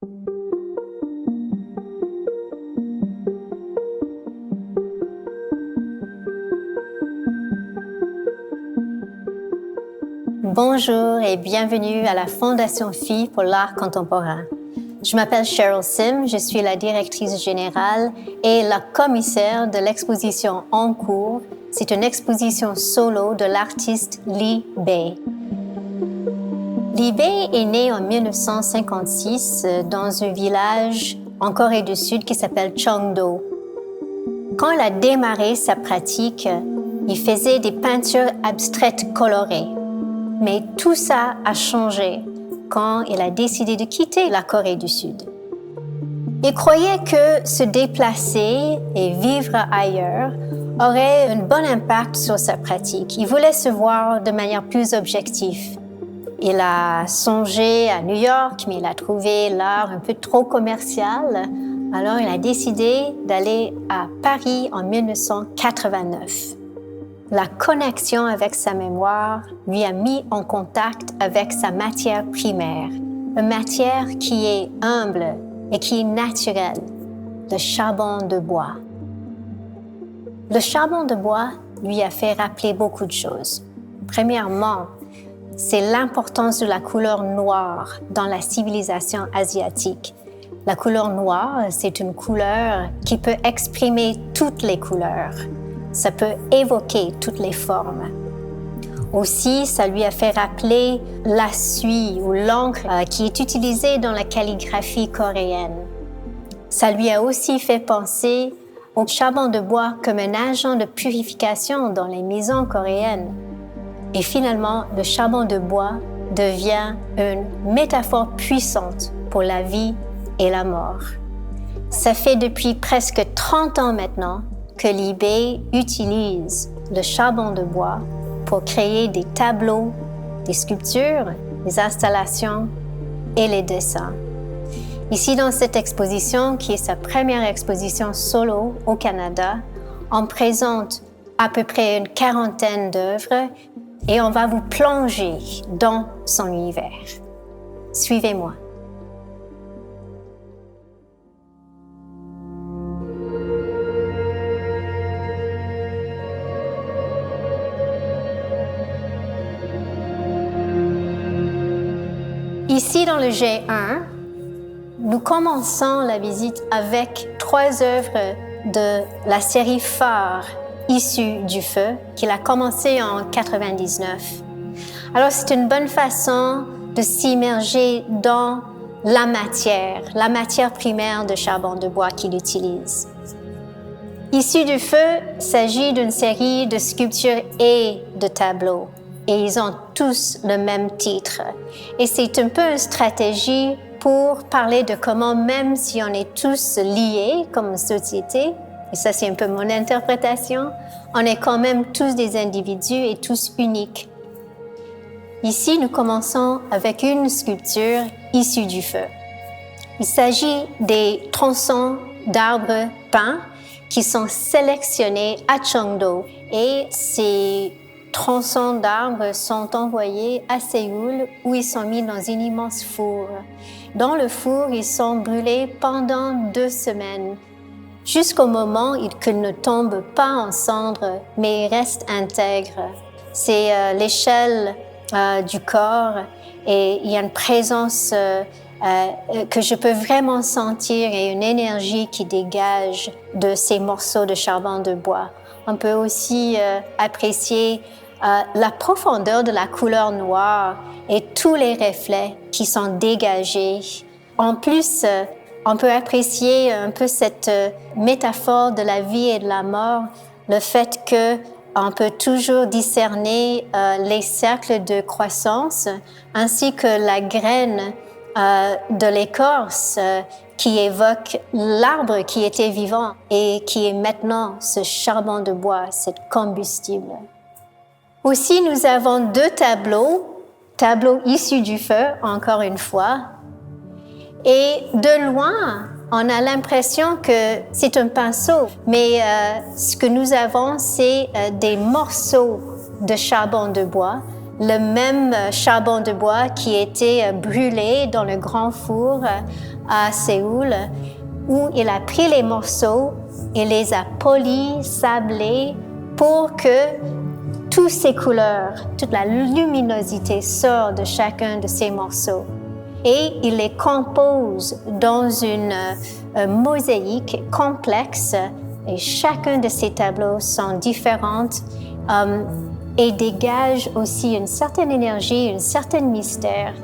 Bonjour et bienvenue à la Fondation Phi pour l'art contemporain. Je m'appelle Cheryl Sim, je suis la directrice générale et la commissaire de l'exposition en cours. C'est une exposition solo de l'artiste Li Bei. Li Bei est né en 1956 dans un village en Corée du Sud qui s'appelle Cheongdo. Quand il a démarré sa pratique, il faisait des peintures abstraites colorées. Mais tout ça a changé quand il a décidé de quitter la Corée du Sud. Il croyait que se déplacer et vivre ailleurs aurait un bon impact sur sa pratique. Il voulait se voir de manière plus objective. Il a songé à New York, mais il a trouvé l'art un peu trop commercial. Alors il a décidé d'aller à Paris en 1989. La connexion avec sa mémoire lui a mis en contact avec sa matière primaire, une matière qui est humble et qui est naturelle, le charbon de bois. Le charbon de bois lui a fait rappeler beaucoup de choses. Premièrement, c'est l'importance de la couleur noire dans la civilisation asiatique. La couleur noire, c'est une couleur qui peut exprimer toutes les couleurs. Ça peut évoquer toutes les formes. Aussi, ça lui a fait rappeler la suie ou l'encre qui est utilisée dans la calligraphie coréenne. Ça lui a aussi fait penser au charbon de bois comme un agent de purification dans les maisons coréennes. Et finalement, le charbon de bois devient une métaphore puissante pour la vie et la mort. Ça fait depuis presque 30 ans maintenant que Li Bei utilise le charbon de bois pour créer des tableaux, des sculptures, des installations et les dessins. Ici, dans cette exposition, qui est sa première exposition solo au Canada, on présente à peu près une 40aine d'œuvres et on va vous plonger dans son univers. Suivez-moi. Ici, dans le G1, nous commençons la visite avec 3 œuvres de la série phare issue du feu, qu'il a commencé en 99. Alors, c'est une bonne façon de s'immerger dans la matière primaire de charbon de bois qu'il utilise. Issue du feu s'agit d'une série de sculptures et de tableaux. Et ils ont tous le même titre. Et c'est un peu une stratégie pour parler de comment, même si on est tous liés comme société, et ça c'est un peu mon interprétation, on est quand même tous des individus et tous uniques. Ici, nous commençons avec une sculpture issue du feu. Il s'agit des tronçons d'arbres peints qui sont sélectionnés à Cheongdo. Et ces tronçons d'arbres sont envoyés à Séoul où ils sont mis dans un immense four. Dans le four, ils sont brûlés pendant 2 semaines, jusqu'au moment qu'ils ne tombent pas en cendres, mais ils restent intègres. C'est l'échelle du corps et il y a une présence que je peux vraiment sentir et une énergie qui dégage de ces morceaux de charbon de bois. On peut aussi apprécier la profondeur de la couleur noire et tous les reflets qui sont dégagés. En plus, on peut apprécier un peu cette métaphore de la vie et de la mort, le fait qu'on peut toujours discerner les cercles de croissance ainsi que la graine de l'écorce qui évoque l'arbre qui était vivant et qui est maintenant ce charbon de bois, cette combustible. Aussi, nous avons 2 tableaux issus du feu, encore une fois. Et de loin, on a l'impression que c'est un pinceau, mais ce que nous avons, c'est des morceaux de charbon de bois le même charbon de bois qui était brûlé dans le grand four à Séoul, où il a pris les morceaux et les a polis, sablés, pour que toutes ces couleurs, toute la luminosité sort de chacun de ces morceaux. Et il les compose dans une mosaïque complexe, et chacun de ces tableaux sont différents et dégagent aussi une certaine énergie, un certain mystère.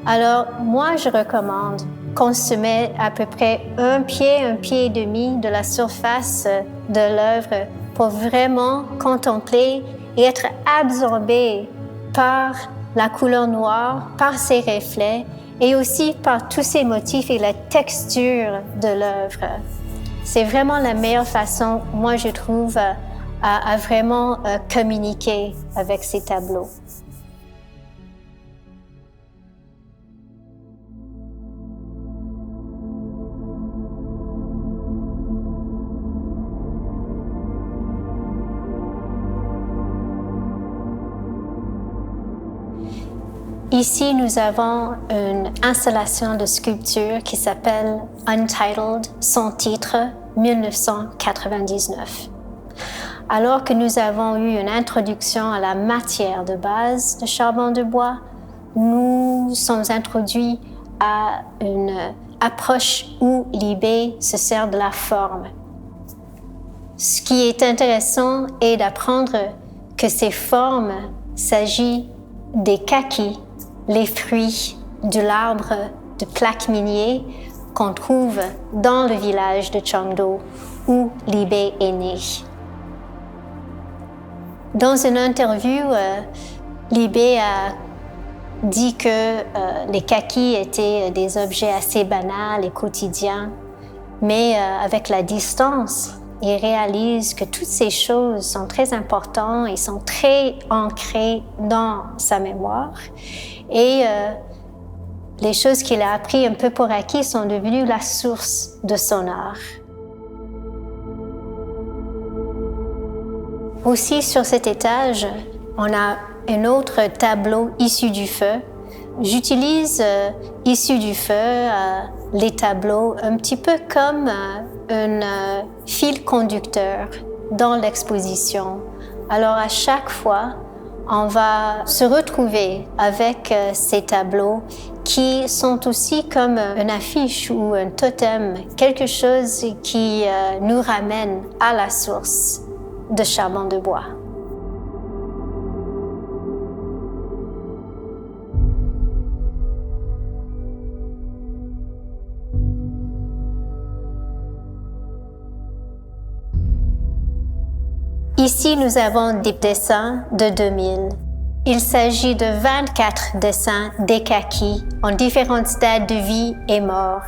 Alors, moi, je recommande qu'on se met à peu près un pied et demi de la surface de l'œuvre pour vraiment contempler et être absorbé par la couleur noire, par ses reflets et aussi par tous ces motifs et la texture de l'œuvre. C'est vraiment la meilleure façon, moi je trouve, à vraiment communiquer avec ces tableaux. Ici, nous avons une installation de sculpture qui s'appelle Untitled, son titre, 1999. Alors que nous avons eu une introduction à la matière de base de charbon de bois, nous sommes introduits à une approche où l'IB se sert de la forme. Ce qui est intéressant est d'apprendre que ces formes s'agit des kakis, les fruits de l'arbre de plaques minier qu'on trouve dans le village de Cheongdo où l'IB est né. Dans une interview, l'IB a dit que les kakis étaient des objets assez banals et quotidiens, mais avec la distance, il réalise que toutes ces choses sont très importantes et sont très ancrées dans sa mémoire. Et les choses qu'il a apprises un peu pour acquis sont devenues la source de son art. Aussi, sur cet étage, on a un autre tableau issu du feu. J'utilise issu du feu les tableaux un petit peu comme un fil conducteur dans l'exposition. Alors à chaque fois, on va se retrouver avec ces tableaux qui sont aussi comme une affiche ou un totem, quelque chose qui nous ramène à la source de charbon de bois. Ici, nous avons des dessins de 2000. Il s'agit de 24 dessins des kakis en différents stades de vie et mort.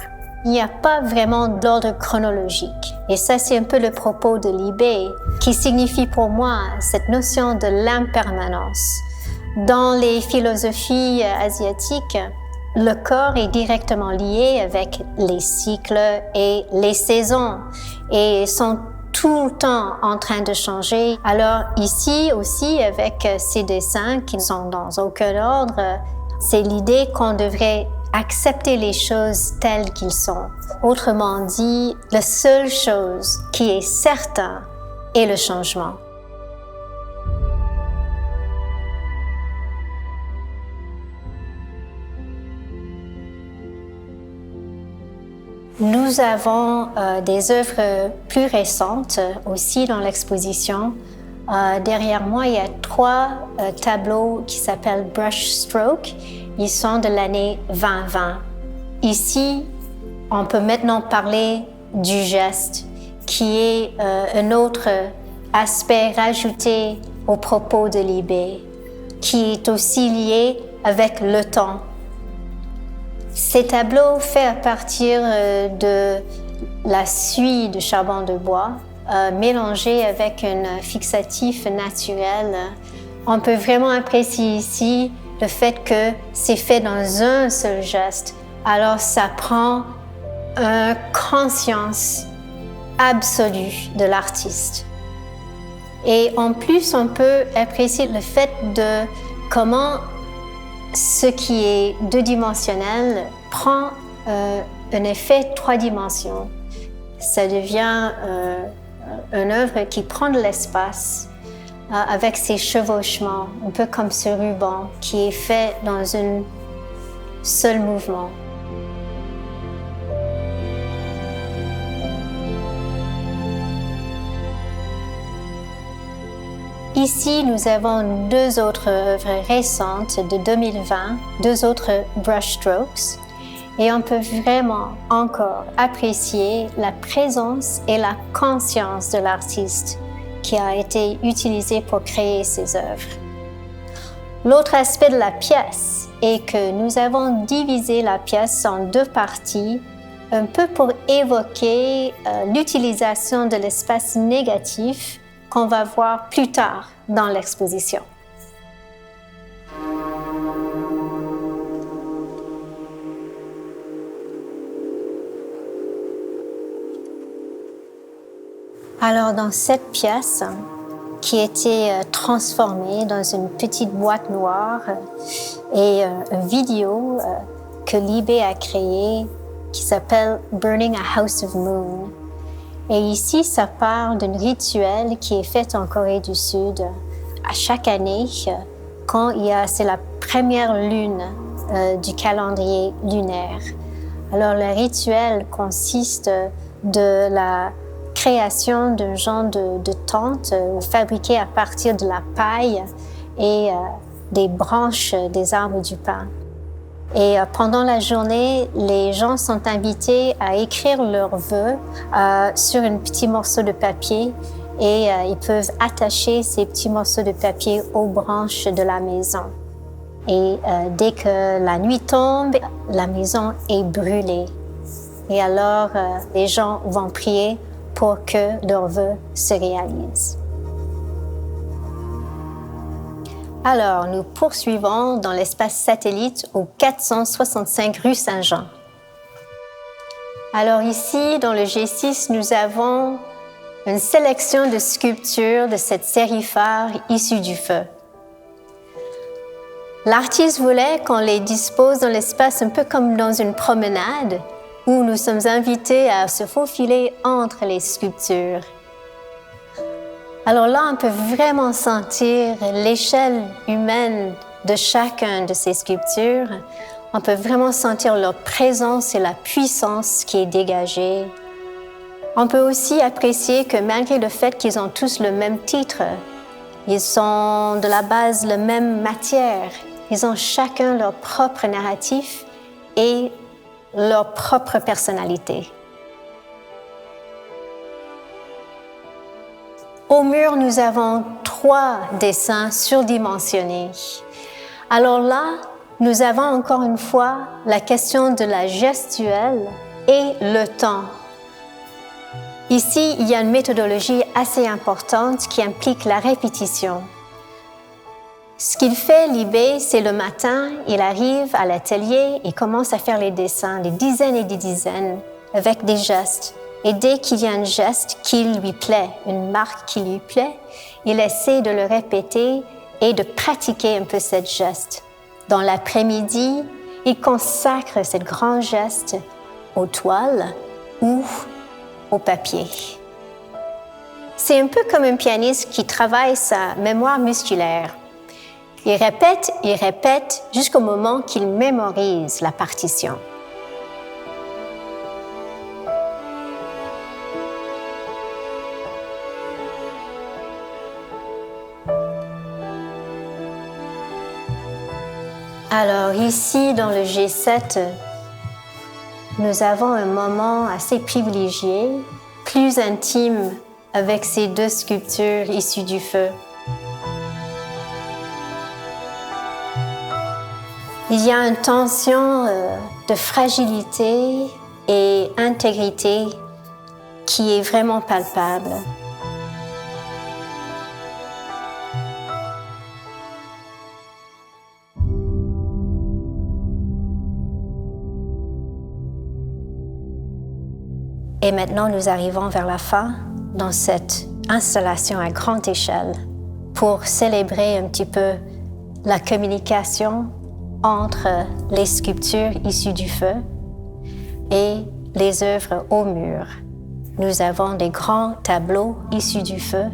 Il n'y a pas vraiment d'ordre chronologique. Et ça, c'est un peu le propos de l'IB, qui signifie pour moi cette notion de l'impermanence. Dans les philosophies asiatiques, le corps est directement lié avec les cycles et les saisons et sont tout le temps en train de changer. Alors ici aussi, avec ces dessins qui ne sont dans aucun ordre, c'est l'idée qu'on devrait accepter les choses telles qu'elles sont. Autrement dit, la seule chose qui est certaine est le changement. Nous avons des œuvres plus récentes aussi dans l'exposition. Derrière moi, il y a 3 tableaux qui s'appellent Brushstroke. Ils sont de l'année 2020. Ici, on peut maintenant parler du geste, qui est un autre aspect rajouté au propos de l'IB, qui est aussi lié avec le temps. Ces tableaux faits à partir de la suie de charbon de bois, mélangés avec un fixatif naturel. On peut vraiment apprécier ici le fait que c'est fait dans un seul geste. Alors ça prend une conscience absolue de l'artiste. Et en plus, on peut apprécier le fait de comment ce qui est deux-dimensionnel prend un effet trois dimensions. Ça devient une œuvre qui prend de l'espace avec ses chevauchements, un peu comme ce ruban qui est fait dans un seul mouvement. Ici, nous avons deux autres œuvres récentes de 2020, deux autres brushstrokes, et on peut vraiment encore apprécier la présence et la conscience de l'artiste qui a été utilisé pour créer ces œuvres. L'autre aspect de la pièce est que nous avons divisé la pièce en deux parties, un peu pour évoquer l'utilisation de l'espace négatif qu'on va voir plus tard dans l'exposition. Alors, dans cette pièce, qui a été transformée dans une petite boîte noire et une vidéo que Libé a créée qui s'appelle Burning a House of Moon. Et ici, ça parle d'un rituel qui est fait en Corée du Sud à chaque année quand c'est la première lune du calendrier lunaire. Alors, le rituel consiste de la création d'un genre de tente fabriquée à partir de la paille et des branches des arbres du pin. Et pendant la journée, les gens sont invités à écrire leurs vœux sur un petit morceau de papier et ils peuvent attacher ces petits morceaux de papier aux branches de la maison. Et dès que la nuit tombe, la maison est brûlée. Et alors, les gens vont prier pour que leurs vœux se réalisent. Alors, nous poursuivons dans l'espace satellite au 465 rue Saint-Jean. Alors ici, dans le G6, nous avons une sélection de sculptures de cette série phare issue du feu. L'artiste voulait qu'on les dispose dans l'espace un peu comme dans une promenade, où nous sommes invités à se faufiler entre les sculptures. Alors là, on peut vraiment sentir l'échelle humaine de chacun de ces sculptures. On peut vraiment sentir leur présence et la puissance qui est dégagée. On peut aussi apprécier que malgré le fait qu'ils ont tous le même titre, ils sont de la base la même matière, ils ont chacun leur propre narratif et leur propre personnalité. Au mur, nous avons 3 dessins surdimensionnés. Alors là, nous avons encore une fois la question de la gestuelle et le temps. Ici, il y a une méthodologie assez importante qui implique la répétition. Ce qu'il fait, Libé, c'est le matin, il arrive à l'atelier et commence à faire les dessins, des dizaines et des dizaines, avec des gestes. Et dès qu'il y a un geste qui lui plaît, une marque qui lui plaît, il essaie de le répéter et de pratiquer un peu ce geste. Dans l'après-midi, il consacre ce grand geste aux toiles ou au papier. C'est un peu comme un pianiste qui travaille sa mémoire musculaire. Il répète jusqu'au moment qu'il mémorise la partition. Alors ici, dans le G7, nous avons un moment assez privilégié, plus intime, avec ces 2 sculptures issues du feu. Il y a une tension de fragilité et intégrité qui est vraiment palpable. Et maintenant, nous arrivons vers la fin dans cette installation à grande échelle pour célébrer un petit peu la communication entre les sculptures issues du feu et les œuvres au mur. Nous avons des grands tableaux issus du feu,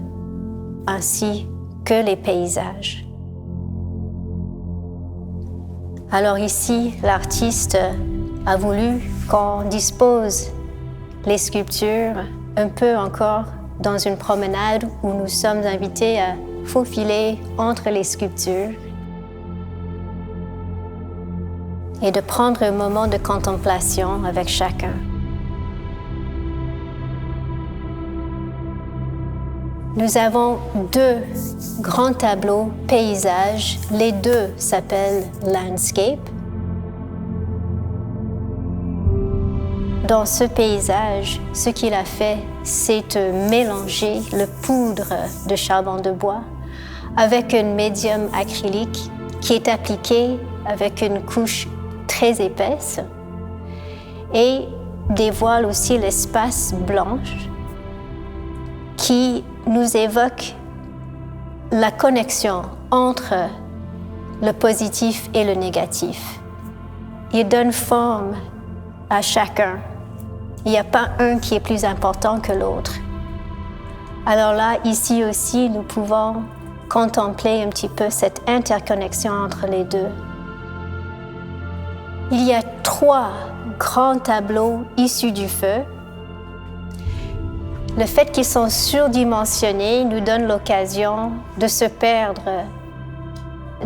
ainsi que les paysages. Alors ici, l'artiste a voulu qu'on dispose les sculptures un peu encore dans une promenade où nous sommes invités à faufiler entre les sculptures et de prendre un moment de contemplation avec chacun. Nous avons deux grands tableaux paysages. Les deux s'appellent Landscape. Dans ce paysage, ce qu'il a fait, c'est mélanger le poudre de charbon de bois avec un médium acrylique qui est appliqué avec une couche très épaisse et dévoile aussi l'espace blanche qui nous évoque la connexion entre le positif et le négatif. Il donne forme à chacun. Il n'y a pas un qui est plus important que l'autre. Alors là, ici aussi, nous pouvons contempler un petit peu cette interconnexion entre les deux. Il y a 3 grands tableaux issus du feu. Le fait qu'ils sont surdimensionnés nous donne l'occasion de se perdre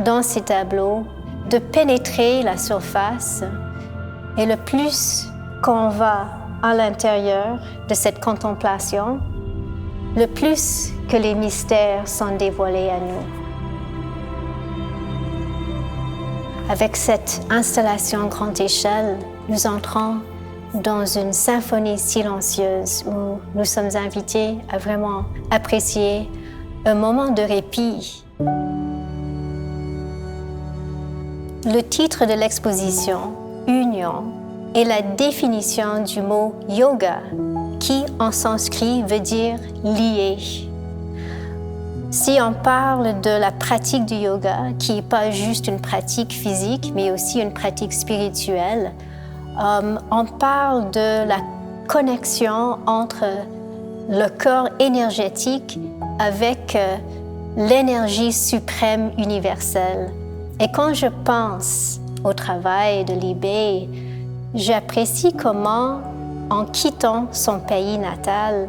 dans ces tableaux, de pénétrer la surface. Et le plus qu'on va à l'intérieur de cette contemplation, le plus que les mystères sont dévoilés à nous. Avec cette installation grande échelle, nous entrons dans une symphonie silencieuse où nous sommes invités à vraiment apprécier un moment de répit. Le titre de l'exposition, Union, est la définition du mot yoga, qui en sanskrit veut dire lier. Si on parle de la pratique du yoga, qui n'est pas juste une pratique physique, mais aussi une pratique spirituelle, on parle de la connexion entre le corps énergétique avec l'énergie suprême universelle. Et quand je pense au travail de Li-Bei, j'apprécie comment, en quittant son pays natal,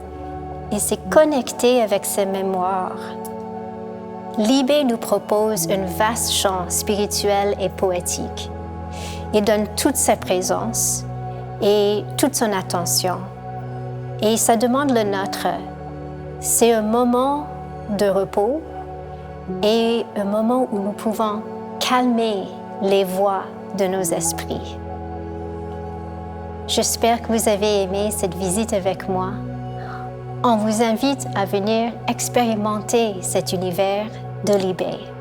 il s'est connecté avec ses mémoires. Li-Bei nous propose un vaste champ spirituel et poétique. Il donne toute sa présence et toute son attention. Et ça demande le nôtre. C'est un moment de repos et un moment où nous pouvons calmer les voix de nos esprits. J'espère que vous avez aimé cette visite avec moi. On vous invite à venir expérimenter cet univers de Li-Bei.